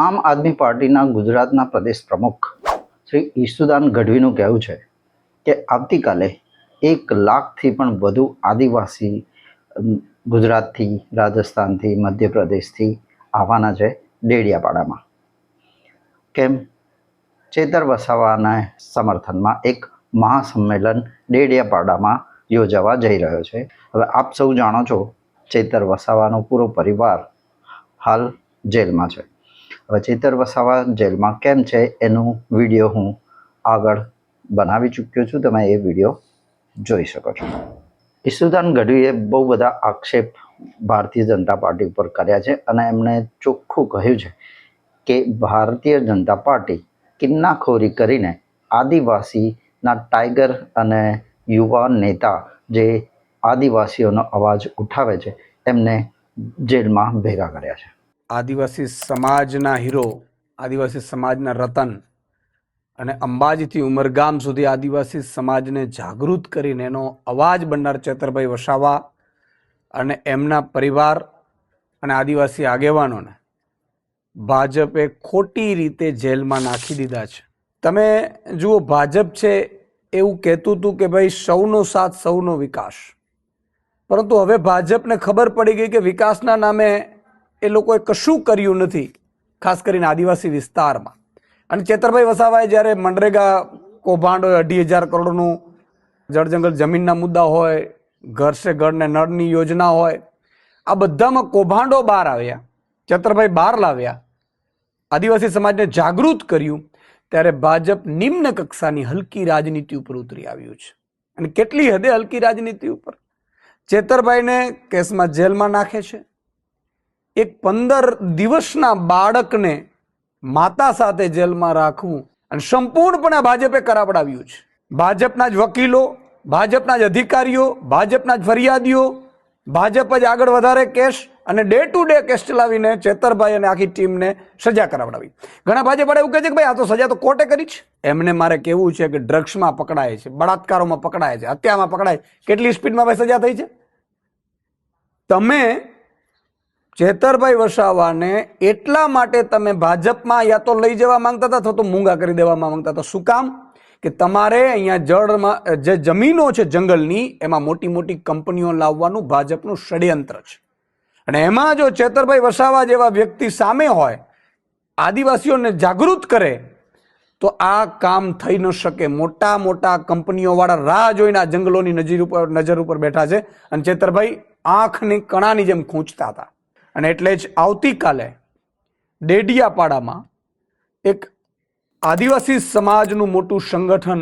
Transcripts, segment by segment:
આમ આદમી પાર્ટીના ગુજરાતના પ્રદેશ પ્રમુખ શ્રી ઈશુદાન ગઢવીનું કહેવું છે કે આવતીકાલે 1 લાખથી પણ વધુ આદિવાસી ગુજરાતથી, રાજસ્થાનથી, મધ્યપ્રદેશથી આવવાના છે ડેડિયાપાડામાં. કેમ? ચેતર વસાવાના સમર્થનમાં એક મહાસંમેલન ડેડિયાપાડામાં યોજાવા જઈ રહ્યો છે. હવે આપ સૌ જાણો છો, ચેતર વસાવાનો પૂરો પરિવાર હાલ જેલમાં છે. હવે ચેતર વસાવા જેલમાં કેમ છે એનું વિડીયો હું આગળ બનાવી ચૂક્યો છું. તમે એ વિડીયો જોઈ શકો છો. ઈશુદાન ગઢવીએ બહુ બધા આક્ષેપ ભારતીય જનતા પાર્ટી ઉપર કર્યા છે અને એમણે ચોખ્ખું કહ્યું છે કે ભારતીય જનતા પાર્ટી કિન્નાખોરી કરીને આદિવાસીના ટાઈગર અને યુવા નેતા જે આદિવાસીઓનો અવાજ ઉઠાવે છે એમને જેલમાં ભેગા કર્યા છે. આદિવાસી સમાજના હીરો, આદિવાસી સમાજના રતન અને અંબાજીથી ઉમરગામ સુધી આદિવાસી સમાજને જાગૃત કરીને એનો અવાજ બનનાર ચેતરભાઈ વસાવા અને એમના પરિવાર અને આદિવાસી આગેવાનોને ભાજપે ખોટી રીતે જેલમાં નાખી દીધા છે. તમે જુઓ, ભાજપ છે એવું કહેતું હતું કે ભાઈ સૌનો સાથ સૌનો વિકાસ, પરંતુ હવે ભાજપને ખબર પડી ગઈ કે વિકાસના નામે એ લોકોએ કશું કર્યું નથી, ખાસ કરીને આદિવાસી વિસ્તારમાં. અને ચેતરભાઈ વસાવાએ જ્યારે મનરેગા કૌભાંડ હોય, 2,500 કરોડનું જળજંગલ જમીનના મુદ્દા હોય, ઘર સે ઘર ને નળની યોજના હોય, આ બધામાં કૌભાંડો બહાર આવ્યા, ચેતરભાઈ બહાર લાવ્યા, આદિવાસી સમાજને જાગૃત કર્યું, ત્યારે ભાજપ નિમ્ન કક્ષાની હલકી રાજનીતિ ઉપર ઉતરી આવ્યું છે. અને કેટલી હદે હલકી રાજનીતિ ઉપર? ચેતરભાઈને કેસમાં જેલમાં નાખે છે. એક 15 દિવસના બાળકને માતા સાથે જેલમાં રાખવું અને સંપૂર્ણપણે ભાજપે કરાવડાવ્યું છે. ભાજપના જ વકીલો, ભાજપના જ અધિકારીઓ, ભાજપના જ ફરિયાદીઓ, ભાજપ જ આગળ વધારે કેસ અને ડે ટુ ડે કેસ ચલાવીને ચેતરભાઈ અને આખી ટીમને સજા કરાવડાવી. ઘણા ભાજપ એવું કહે છે કે ભાઈ આ તો સજા તો કોર્ટે કરી છે. એમને મારે કહેવું છે કે ડ્રગ્સમાં પકડાય છે, બળાત્કારોમાં પકડાય છે, હત્યામાં પકડાય, કેટલી સ્પીડમાં ભાઈ સજા થઈ છે? તમે ચેતરભાઈ વસાવાને એટલા માટે તમે ભાજપમાં યા તો લઈ જવા માંગતા હતા અથવા તો મૂંગા કરી દેવામાં માંગતા હતા. શું કામ? કે તમારે અહીંયા જળમાં જે જમીનો છે જંગલની, એમાં મોટી મોટી કંપનીઓ લાવવાનું ભાજપનું ષડયંત્ર છે. અને એમાં જો ચેતરભાઈ વસાવા જેવા વ્યક્તિ સામે હોય, આદિવાસીઓને જાગૃત કરે, તો આ કામ થઈ ન શકે. મોટા મોટા કંપનીઓવાળા રાહ જોઈને આ જંગલોની નજર ઉપર બેઠા છે અને ચેતરભાઈ આંખની કણાની જેમ ખૂંચતા હતા. અને એટલે જ આવતીકાલે ડેડિયાપાડામાં એક આદિવાસી સમાજનું મોટું સંગઠન,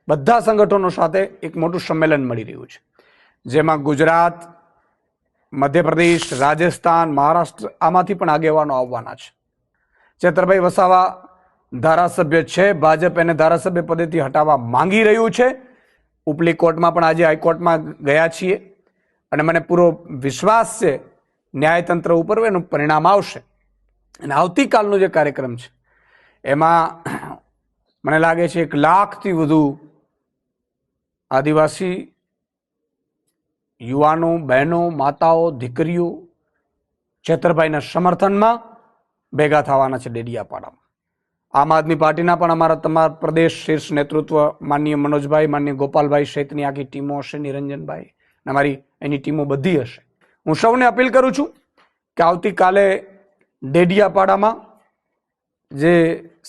બધા સંગઠનો સાથે એક મોટું સંમેલન મળી રહ્યું છે, જેમાં ગુજરાત, મધ્યપ્રદેશ, રાજસ્થાન, મહારાષ્ટ્ર, આમાંથી પણ આગેવાનો આવવાના છે. ચેતરભાઈ વસાવા ધારાસભ્ય છે, ભાજપ એને ધારાસભ્ય પદેથી હટાવવા માંગી રહ્યું છે. ઉપલી કોર્ટમાં પણ આજે હાઈકોર્ટમાં ગયા છીએ અને મને પૂરો વિશ્વાસ છે ન્યાયતંત્ર ઉપર એનું પરિણામ આવશે. અને આવતીકાલનો જે કાર્યક્રમ છે એમાં મને લાગે છે 1 લાખથી વધુ આદિવાસી યુવાનો, બહેનો, માતાઓ, દીકરીઓ ચેતરભાઈના સમર્થનમાં ભેગા થવાના છે ડેડિયાપાડામાં. આમ આદમી પાર્ટીના પણ અમારા પ્રદેશ શીર્ષ નેતૃત્વ માનનીય મનોજભાઈ, માનનીય ગોપાલભાઈ સહિતની આખી ટીમો હશે, નિરંજનભાઈ, અમારી એની ટીમો બધી હશે. હું સૌને અપીલ કરું છું કે આવતીકાલે ડેડિયાપાડામાં જે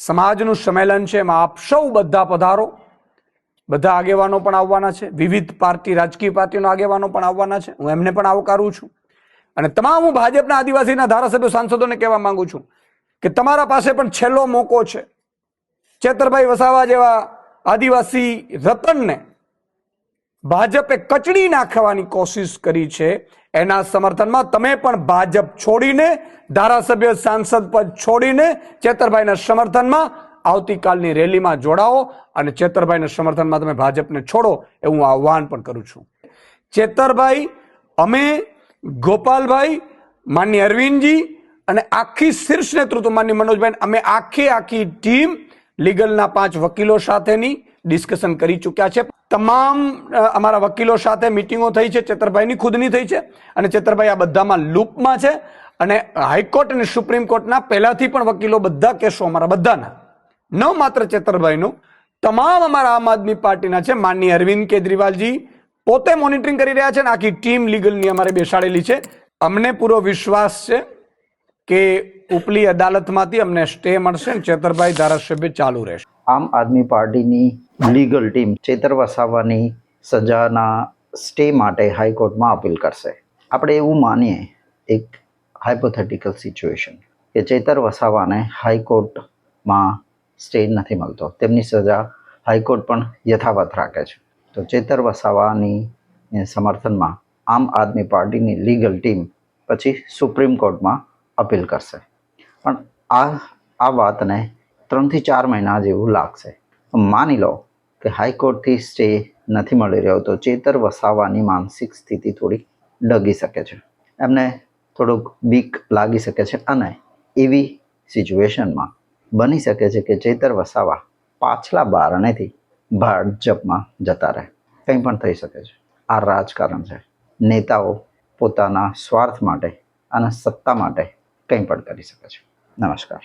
સમાજનું સંમેલન છે એમાં આપ સૌ બધા પધારો. બધા આગેવાનો પણ આવવાના છે, વિવિધ પાર્ટી, રાજકીય પાર્ટીના આગેવાનો પણ આવવાના છે. હું એમને પણ આવકારું છું. અને તમામ હું ભાજપના આદિવાસીના ધારાસભ્યો, સાંસદોને કહેવા માંગુ છું કે તમારા પાસે પણ છેલ્લો મોકો છે. ચેતરભાઈ વસાવા જેવા આદિવાસી રતનને ભાજપે કચડી નાખવાની કોશિશ કરી છે, એના સમર્થનમાં તમે પણ ભાજપ છોડીને, ધારાસભ્ય, સાંસદ પદ છોડીને ચેતરભાઈના સમર્થનમાં આવતીકાલની રેલીમાં જોડાઓ અને ચેતરભાઈના સમર્થનમાં તમે ભાજપને છોડો એવું હું આહ્વાન પણ કરું છું. ચેતરભાઈ, અમે, ગોપાલભાઈ, માનનીય અરવિંદજી અને આખી શીર્ષ નેતૃત્વ માનનીય મનોજભાઈ, અમે આખી ટીમ લીગલના 5 વકીલો સાથેની ડિસ્કશન કરી ચૂક્યા છે. તમામ અમારા વકીલો સાથે મીટિંગો થઈ છે, ચેતરભાઈની ખુદની થઈ છે અને ચેતરભાઈ આ બધામાં લૂપમાં છે અને હાઈકોર્ટ અને સુપ્રીમ કોર્ટના પહેલાથી પણ વકીલો બધા કેસો અમારા બધાના, ન માત્ર ચેતરભાઈનું, તમામ અમારા આમ આદમી પાર્ટીના છે. માનનીય અરવિંદ કેજરીવાલજી પોતે મોનિટરિંગ કરી રહ્યા છે અને આખી ટીમ લીગલની અમારે બેસાડેલી છે. અમને પૂરો વિશ્વાસ છે કે ઉપલી અદાલતમાંથી અમને સ્ટે મળશે અને ચેતરભાઈ ધારાસભ્ય ચાલુ રહેશે. આમ આદમી પાર્ટીની લીગલ ટીમ ચેતર વસાવાની સજાના સ્ટે માટે હાઈકોર્ટમાં અપીલ કરશે. આપણે એવું માનીએ, એક હાઇપોથેટિકલ સિચ્યુએશન, કે ચેતર વસાવાને હાઈકોર્ટમાં સ્ટે નથી મળતો, તેમની સજા હાઈકોર્ટ પણ યથાવત રાખે છે, તો ચેતર વસાવાની સમર્થનમાં આમ આદમી પાર્ટીની લીગલ ટીમ પછી સુપ્રીમ કોર્ટમાં અપીલ કરશે. પણ આ વાતને 3 થી 4 મહિના જેવું લાગશે. માની લો કે હાઈકોર્ટથી સ્ટે નથી મળી રહ્યો, તો ચેતર વસાવાની માનસિક સ્થિતિ થોડી ડગી શકે છે, એમને થોડુંક બીક લાગી શકે છે અને એવી સિચ્યુએશનમાં બની શકે છે કે ચેતર વસાવા પાછલા બારણેથી ભાજપમાં જતા રહે. કંઈ પણ થઈ શકે છે. આ રાજકારણ છે. નેતાઓ પોતાના સ્વાર્થ માટે અને સત્તા માટે કંઈ પણ કરી શકે છે. નમસ્કાર.